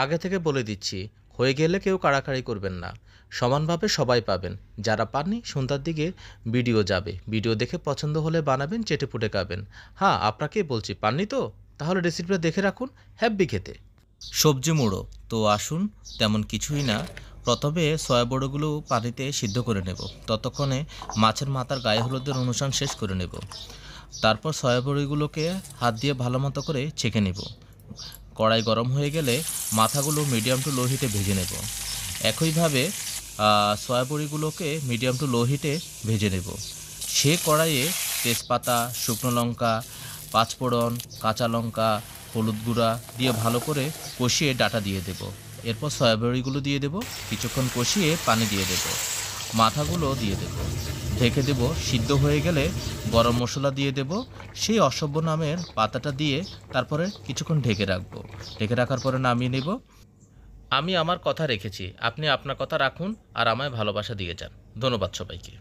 আগে থেকে বলে দিচ্ছি, হয়ে গেলে কেউ কাড়াকাড়ি করবেন না, সমানভাবে সবাই পাবেন। যারা পাননি সন্ধ্যার দিকে ভিডিও যাবে, ভিডিও দেখে পছন্দ হলে বানাবেন, চেটেপুটে খাবেন। হ্যাঁ, আপনাকেই বলছি, পাননি তো? তাহলে রেসিপিটা দেখে রাখুন, হ্যাপি খেতে। সবজি মুড়ো তো আসুন, তেমন কিছুই না। প্রথমে সয়া বড়িগুলো পানিতে সিদ্ধ করে নেব, ততক্ষণে মাছের মাথার গায়ে হলুদের অনুষ্ঠান শেষ করে নেব। তারপর সয়া বড়িগুলোকে হাত দিয়ে ভালো মতো করে ছেঁকে নেব। কড়াই গরম হয়ে গেলে মাথাগুলো মিডিয়াম টু লো হিটে ভেজে নেব। একইভাবে সয়া বড়িগুলোকে মিডিয়াম টু লো হিটে ভেজে নেব। সে কড়াইয়ে তেজপাতা, শুকনো লঙ্কা, পাঁচফোড়ন, কাঁচা লঙ্কা, হলুদ গুঁড়া দিয়ে ভালো করে কষিয়ে ডাটা দিয়ে দেব। এরপর সয়া বড়িগুলো দিয়ে দেব, কিছুক্ষণ কষিয়ে পানি দিয়ে দেব, মাথাগুলো দিয়ে দেব, ঢেকে দেব। সিদ্ধ হয়ে গেলে গরম মশলা দিয়ে দেব, সেই অসভ্য নামের পাতাটা দিয়ে তারপরে কিছুক্ষণ ঢেকে রাখবো। ঢেকে রাখার পরে নামিয়ে নেব। আমি আমার কথা রেখেছি, আপনি আপনার কথা রাখুন আর আমায় ভালোবাসা দিয়ে যান। ধন্যবাদ সবাইকে।